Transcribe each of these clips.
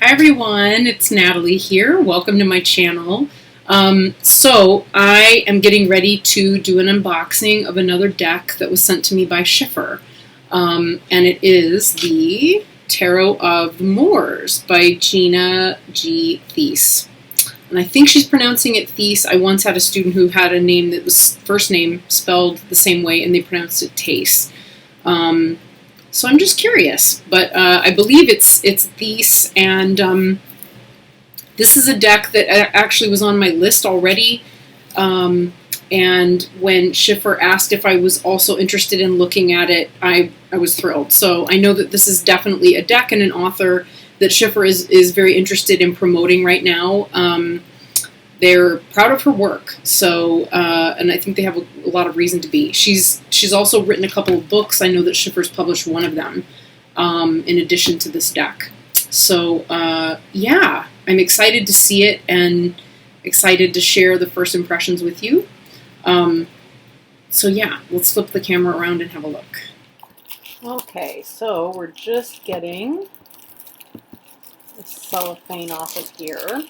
Hi everyone, it's Natalie here. Welcome to my channel. So I am getting ready to do an unboxing of another deck that was sent to me by Schiffer. And it is the Tarot of the Moors by Gina G.THIES. And I think she's pronouncing it Thies. I once had a student who had a name that was first name spelled the same way and they pronounced it Tace. So I'm just curious, but I believe it's Thies, and this is a deck that actually was on my list already. And when Schiffer asked if I was also interested in looking at it, I was thrilled. So I know that this is definitely a deck and an author that Schiffer is very interested in promoting right now. They're proud of her work, so and I think they have a lot of reason to be. She's also written a couple of books. I know that Schiffer's published one of them, in addition to this deck. So yeah, I'm excited to see it and excited to share the first impressions with you. So yeah, let's flip the camera around and have a look. Okay, so we're just getting the cellophane off of here.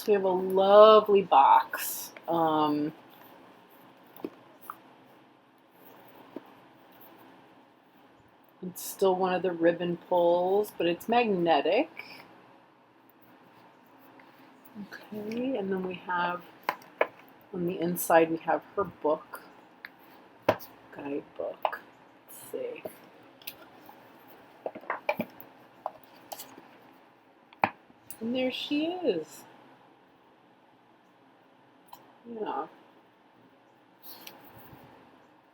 We have a lovely box. It's still one of the ribbon pulls, but it's magnetic. Okay, and then we have, on the inside, we have her book, Guidebook. Let's see. And there she is. Yeah.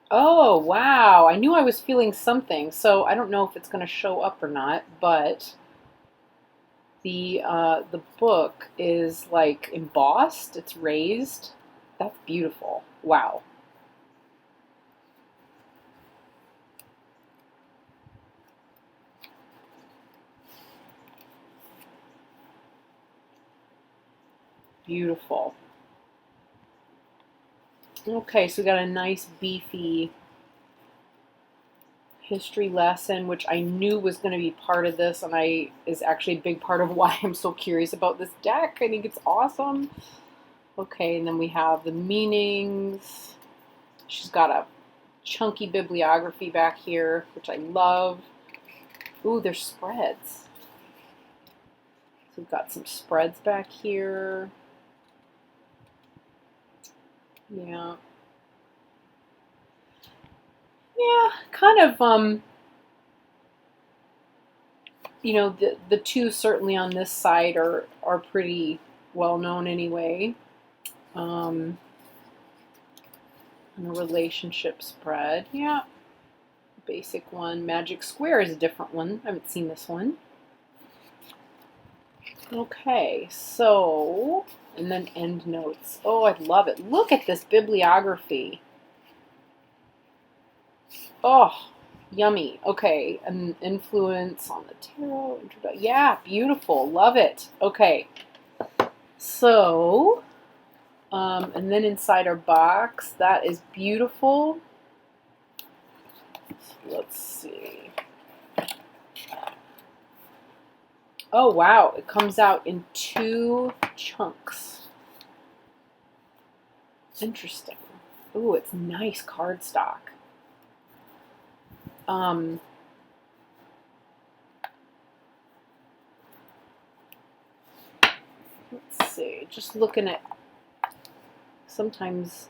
Oh, wow. I knew I was feeling something, so I don't know if it's going to show up or not, but the book is like embossed. It's raised. That's beautiful. Wow. Beautiful. Okay, so we got a nice beefy history lesson, which I knew was going to be part of this, and is actually a big part of why I'm so curious about this deck. I think it's awesome. Okay, and then we have the meanings. She's got a chunky bibliography back here, which I love. Ooh, there's spreads. So we've got some spreads back here. Yeah. Yeah, kind of, you know, the two certainly on this side are pretty well known anyway. And a relationship spread. Yeah. Basic one. Magic Square is a different one. I haven't seen this one. Okay, so, and then end notes. Oh, I love it. Look at this bibliography. Oh, yummy. Okay, an influence on the tarot. Yeah, beautiful. Love it. Okay, so, and then inside our box, that is beautiful. So let's see. Oh, wow. It comes out in 2 chunks. Interesting. Ooh, it's nice cardstock. Let's see. Just looking at, sometimes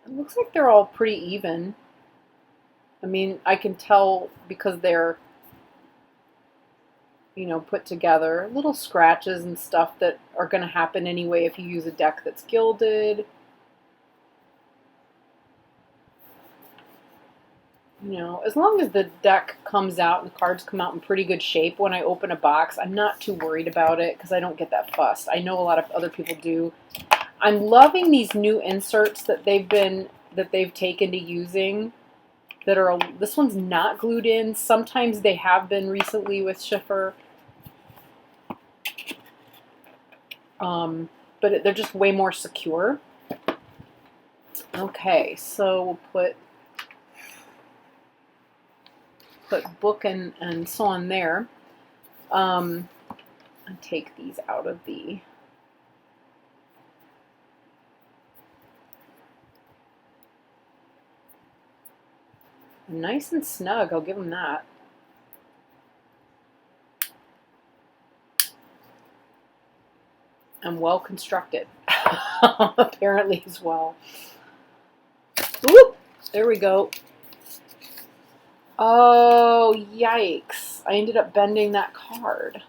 it looks like they're all pretty even. I mean, I can tell because they're, you know, put together. Little scratches and stuff that are going to happen anyway if you use a deck that's gilded. You know, as long as the deck comes out and the cards come out in pretty good shape when I open a box, I'm not too worried about it because I don't get that fussed. I know a lot of other people do. I'm loving these new inserts that they've taken to using. That are, this one's not glued in. Sometimes they have been recently with Schiffer. But they're just way more secure. Okay, so we'll put put book and so on there. I'll take these out of the... Nice and snug, I'll give them that. And well constructed, apparently as well. Whoop, there we go. Oh, yikes. I ended up bending that card.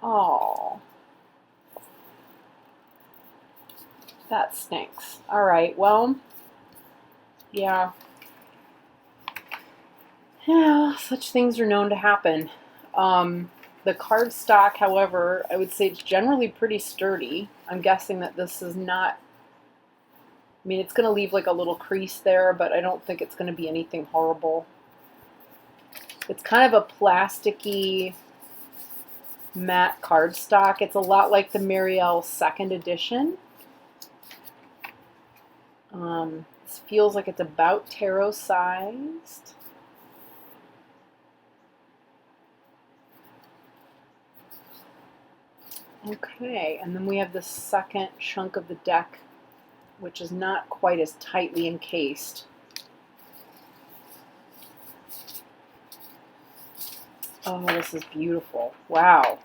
Oh. That stinks. All right, well, yeah. Yeah, such things are known to happen. The cardstock, however, I would say it's generally pretty sturdy. I'm guessing that this is not... I mean, it's going to leave like a little crease there, but I don't think it's going to be anything horrible. It's kind of a plasticky matte cardstock. It's a lot like the Mariel 2nd edition. This feels like it's about tarot sized. Okay, and then we have the second chunk of the deck, which is not quite as tightly encased. Oh, this is beautiful. Wow.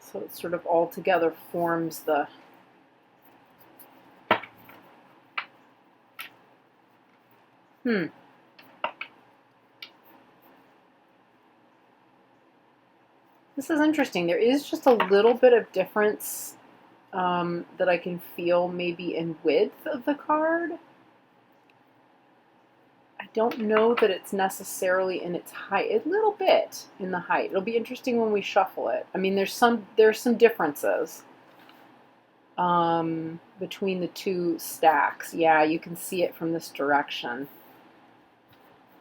So it sort of all together forms the... This is interesting. There is just a little bit of difference that I can feel maybe in width of the card. I don't know that it's necessarily in its height. A little bit in the height. It'll be interesting when we shuffle it. I mean, there's some differences between the two stacks. Yeah, you can see it from this direction.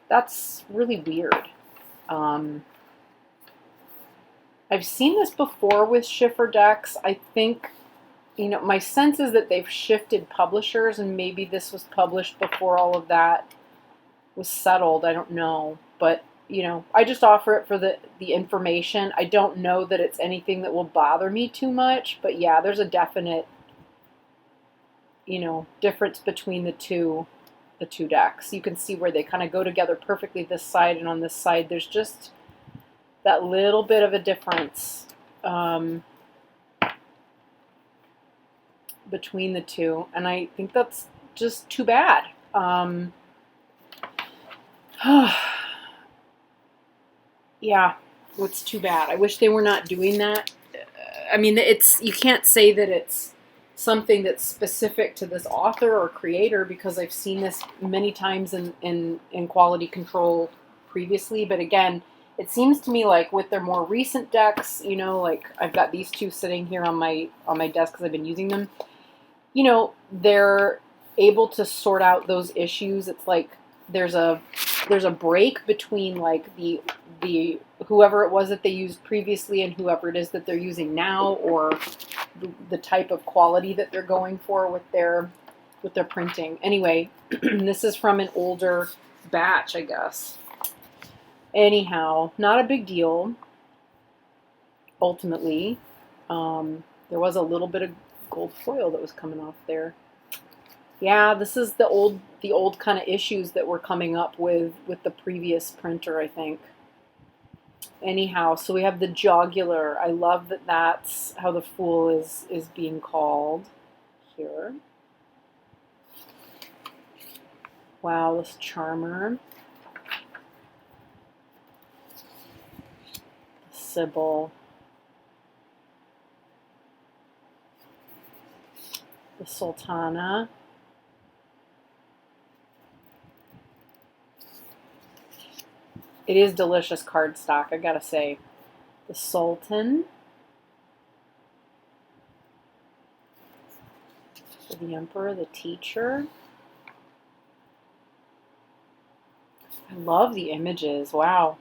That's really weird. I've seen this before with Schiffer decks. I think, you know, my sense is that they've shifted publishers, and maybe this was published before all of that was settled. I don't know. But, you know, I just offer it for the information. I don't know that it's anything that will bother me too much. But, yeah, there's a definite, you know, difference between the two decks. You can see where they kind of go together perfectly this side, and on this side there's just that little bit of a difference between the two, and I think that's just too bad. Yeah, it's too bad. I wish they were not doing that. I mean, you can't say that it's something that's specific to this author or creator, because I've seen this many times in quality control previously, but again, it seems to me like with their more recent decks, you know, like I've got these two sitting here on my desk because I've been using them, you know, they're able to sort out those issues. It's like there's a break between like the whoever it was that they used previously and whoever it is that they're using now, or the type of quality that they're going for with their printing. Anyway, this is from an older batch, I guess. Anyhow, not a big deal. Ultimately, there was a little bit of gold foil that was coming off there. Yeah, this is the old kind of issues that were coming up with the previous printer, I think. Anyhow, so we have the jugular. I love that that's how the Fool is being called here. Wow, this Charmer. Sybil. The Sultana. It is delicious cardstock, I gotta say. The Sultan. The Emperor, the Teacher. I love the images, wow.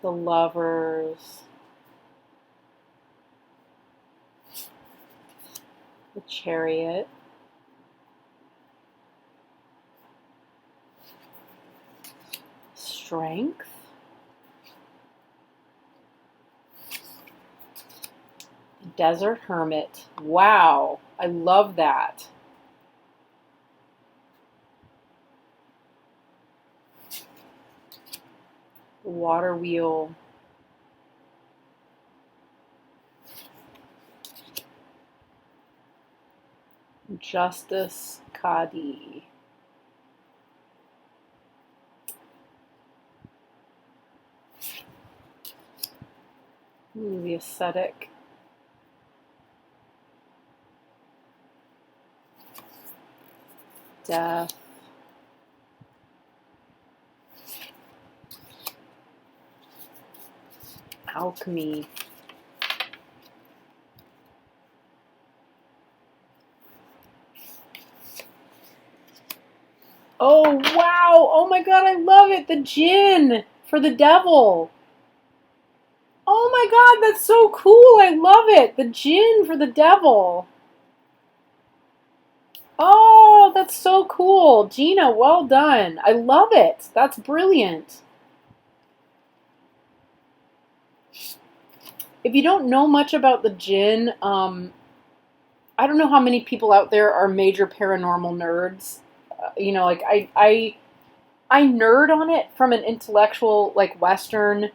The Lovers. The Chariot. Strength. Desert Hermit. Wow, I love that. The Water Wheel. Justice Kadi. Ooh, the Ascetic. Death. Alchemy. Oh, wow. Oh my God, I love it. The Djinn for the devil. Oh my God, that's so cool. I love it. The Djinn for the devil. Oh, that's so cool. Gina, well done. I love it. That's brilliant. If you don't know much about the Djinn, I don't know how many people out there are major paranormal nerds. You know, like I nerd on it from an intellectual, like Western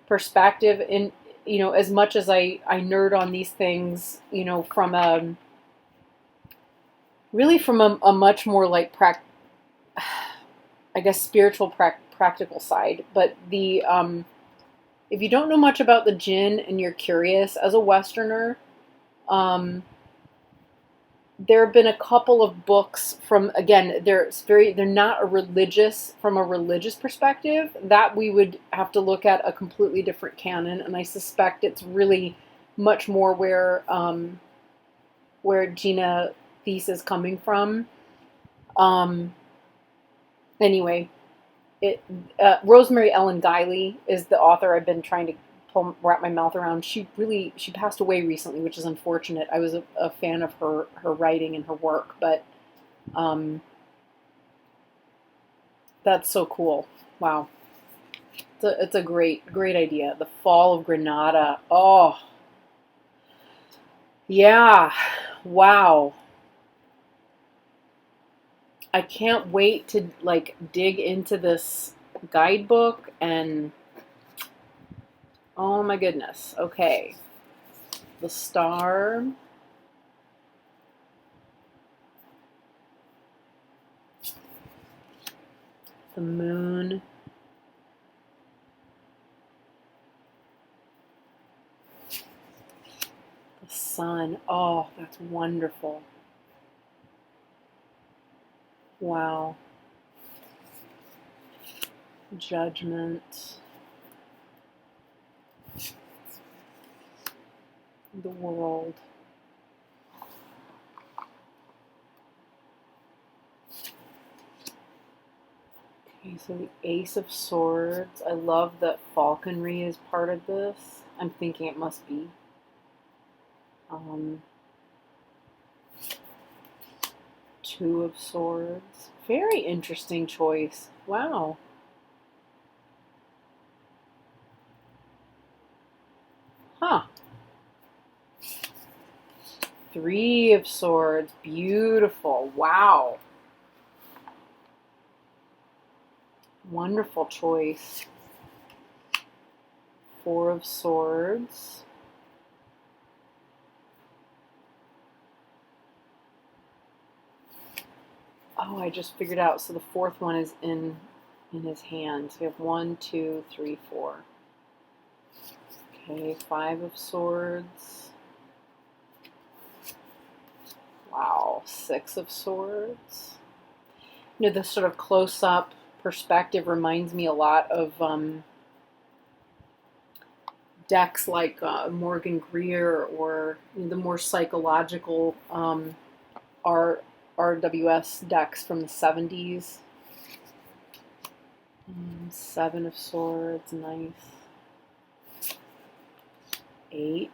perspective, in you know, as much as I nerd on these things, you know, from really from a much more like I guess spiritual practical side. But the if you don't know much about the Djinn and you're curious as a Westerner, there have been a couple of books from, again, they're not a religious, from a religious perspective, that we would have to look at a completely different canon, and I suspect it's really much more where G.THIES is coming from. Anyway, Rosemary Ellen Guiley is the author I've been trying to wrap my mouth around. She passed away recently, which is unfortunate. I was a fan of her writing and her work, but that's so cool. Wow. It's a great idea. The Fall of Granada. Oh, yeah. Wow. I can't wait to like dig into this guidebook and oh my goodness. Okay. The Star. The Moon. The Sun. Oh, that's wonderful. Wow. Judgment. The World. Okay, so the Ace of Swords. I love that falconry is part of this. I'm thinking it must be. Two of Swords. Very interesting choice. Wow. Huh. Three of Swords. Beautiful. Wow. Wonderful choice. Four of Swords. Oh, I just figured out. So the fourth one is in his hand. So we have 1, 2, 3, 4. Okay, Five of Swords. Wow, Six of Swords. You know, this sort of close-up perspective reminds me a lot of decks like Morgan Greer, or you know, the more psychological RWS decks from the 70s. Seven of Swords, nice. 8.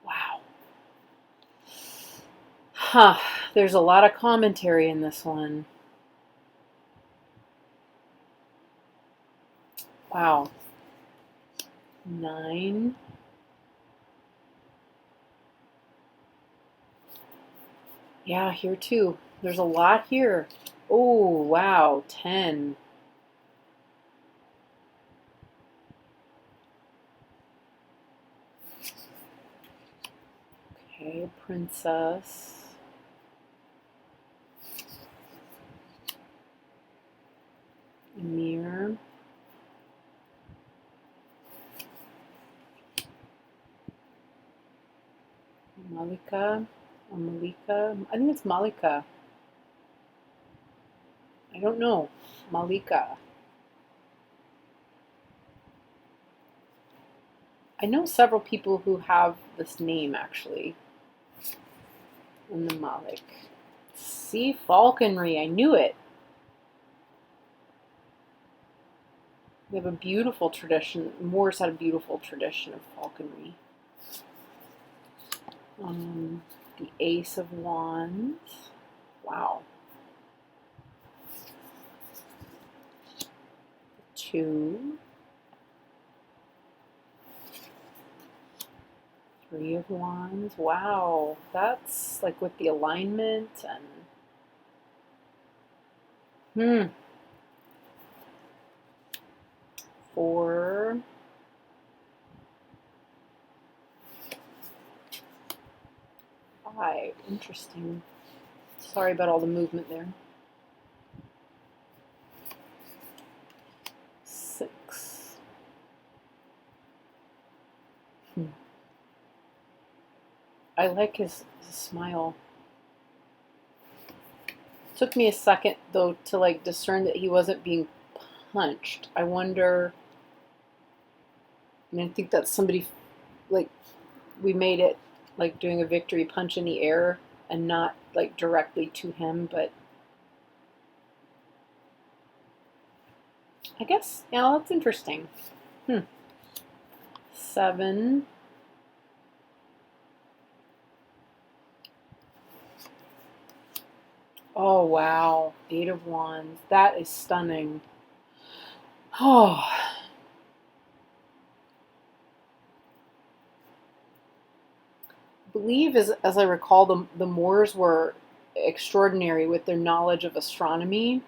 Wow. Huh. There's a lot of commentary in this one. Wow. 9. Yeah, here too. There's a lot here. Oh, wow. 10. Okay, princess. Emir. Malika. Or Malika. I think it's Malika. I don't know. Malika. I know several people who have this name actually. And the Malik. See, falconry. I knew it. We have a beautiful tradition. Moors had a beautiful tradition of falconry. The Ace of Wands. Wow. 2. 3 of Wands. Wow. That's like with the alignment and 4. 5. Interesting. Sorry about all the movement there. 6. I like his smile. Took me a second though to like discern that he wasn't being punched. I wonder. I mean, I think that's somebody like we made it like doing a victory punch in the air and not like directly to him, but I guess, yeah, that's interesting. 7. Oh, wow. 8 of Wands. That is stunning. Oh. I believe, as I recall, the Moors were extraordinary with their knowledge of astronomy,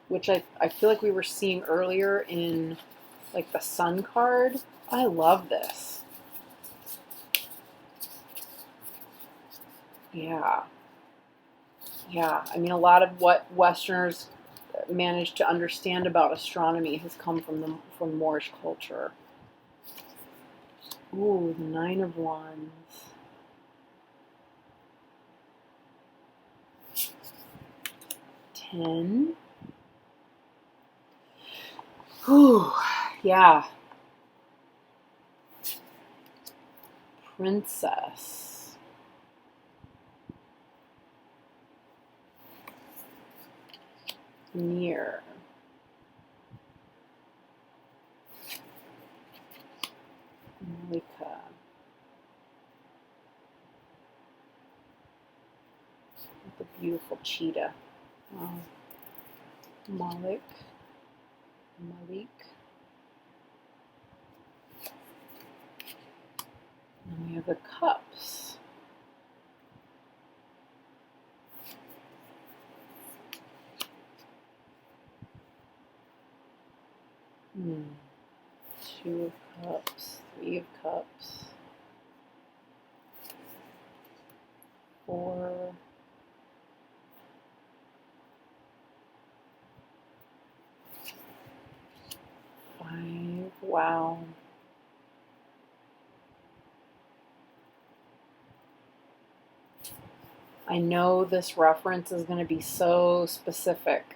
which I feel like we were seeing earlier in like the sun card. I love this. Yeah. Yeah. I mean, a lot of what Westerners managed to understand about astronomy has come from Moorish culture. Ooh, the 9 of Wands. 10. Ooh, yeah. Princess. Near. Malika. The beautiful cheetah. Malik. And we have the cups. Two of cups, 3 of cups, 4, 5. Wow. I know this reference is going to be so specific.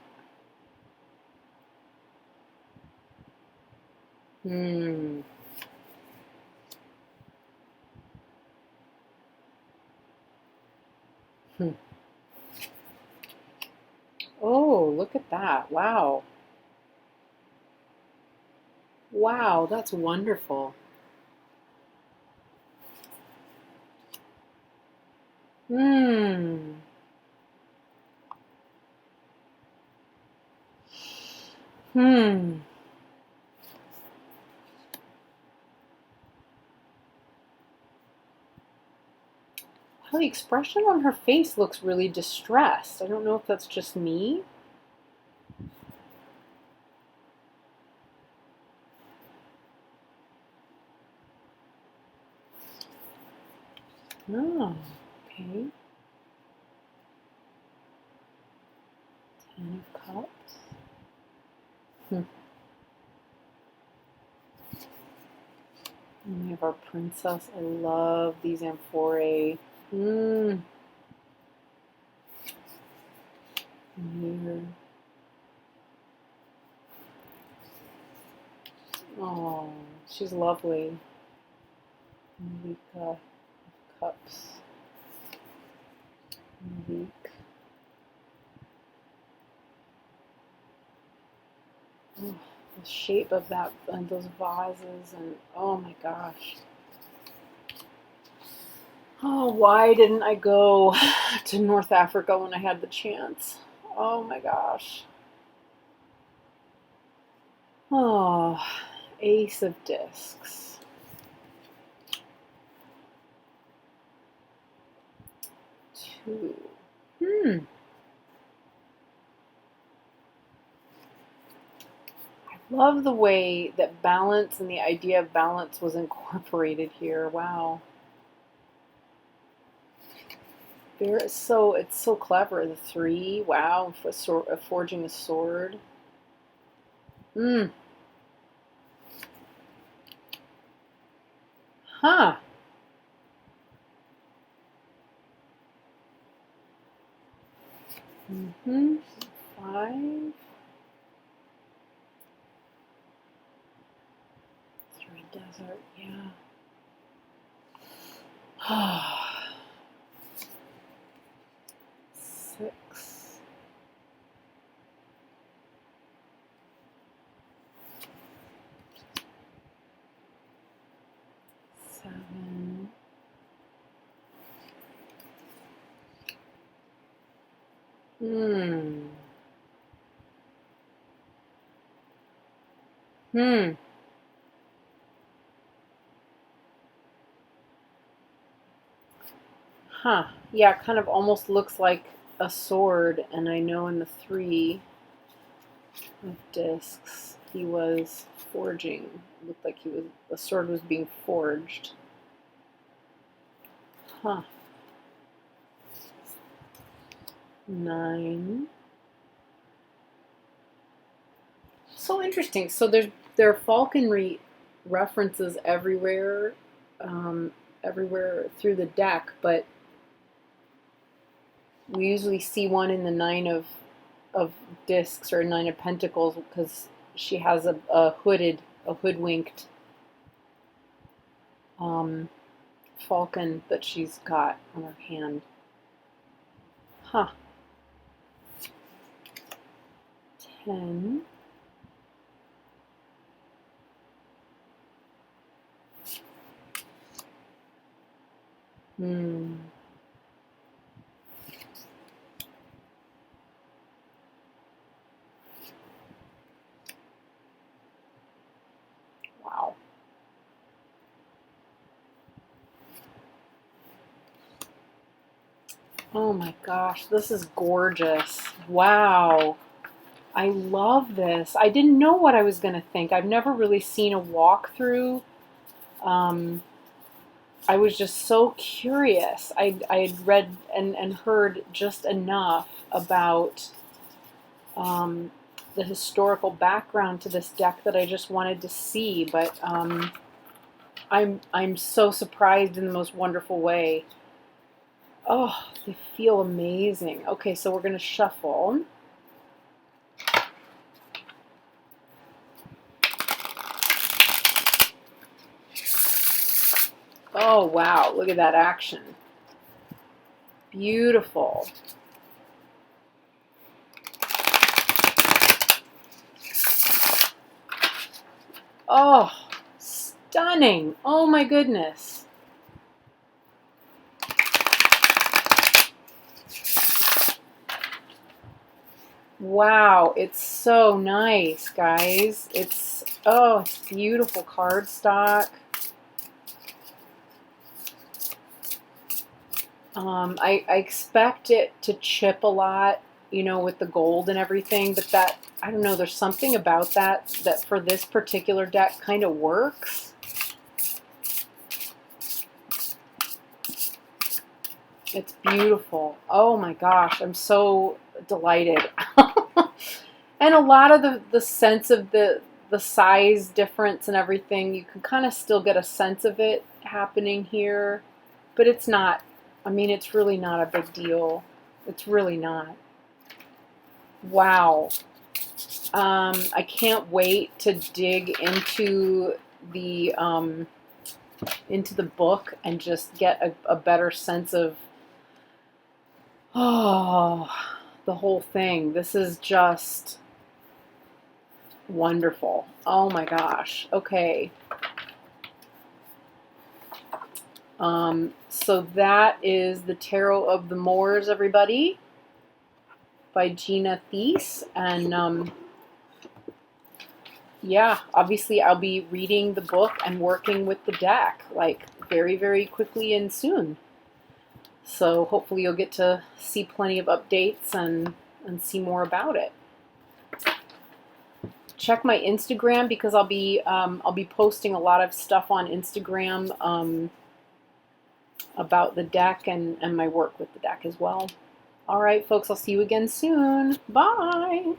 Oh, look at that. Wow. Wow, that's wonderful. Well, the expression on her face looks really distressed. I don't know if that's just me. Oh, okay. 10 of Cups. And we have our Princess. I love these amphorae. Here. Oh, she's lovely. Malika of Cups. Malik. Oh, the shape of that and those vases, and oh my gosh. Oh, why didn't I go to North Africa when I had the chance? Oh my gosh. Oh, Ace of Discs. 2. Love the way that balance and the idea of balance was incorporated here. Wow. It's so clever. The 3. Wow. Forging a sword. Huh. 5. Through a desert. Yeah. 6. 7. 'Hmm. Huh. Yeah, it kind of almost looks like a sword, and I know in the 3 of discs he was forging. It looked like the sword was being forged. Huh. 9. So interesting. So there are falconry references everywhere, everywhere through the deck, but we usually see one in the 9 of discs or 9 of pentacles because she has a hoodwinked falcon that she's got on her hand. Huh. 10. 'Oh my gosh, this is gorgeous. Wow. I love this. I didn't know what I was going to think. I've never really seen a walkthrough. I was just so curious. I had read and heard just enough about the historical background to this deck that I just wanted to see, but I'm so surprised in the most wonderful way. Oh, they feel amazing. Okay, so we're going to shuffle. Oh, wow. Look at that action. Beautiful. Oh, stunning. Oh, my goodness. Wow, it's so nice, guys. It's beautiful cardstock. I expect it to chip a lot, you know, with the gold and everything, but that, I don't know, there's something about that for this particular deck kind of works. It's beautiful. Oh my gosh, I'm so delighted. And a lot of the sense of the size difference and everything, you can kind of still get a sense of it happening here, but it's not, I mean, it's really not a big deal. It's really not. Wow. I can't wait to dig into the book and just get a better sense of the whole thing. This is just wonderful. Oh my gosh. Okay. So that is the Tarot of the Moors, everybody, by G.THIES. And yeah, obviously I'll be reading the book and working with the deck like very, very quickly and soon. So hopefully you'll get to see plenty of updates and see more about it. Check my Instagram because I'll be posting a lot of stuff on Instagram about the deck and my work with the deck as well. All right, folks, I'll see you again soon. Bye.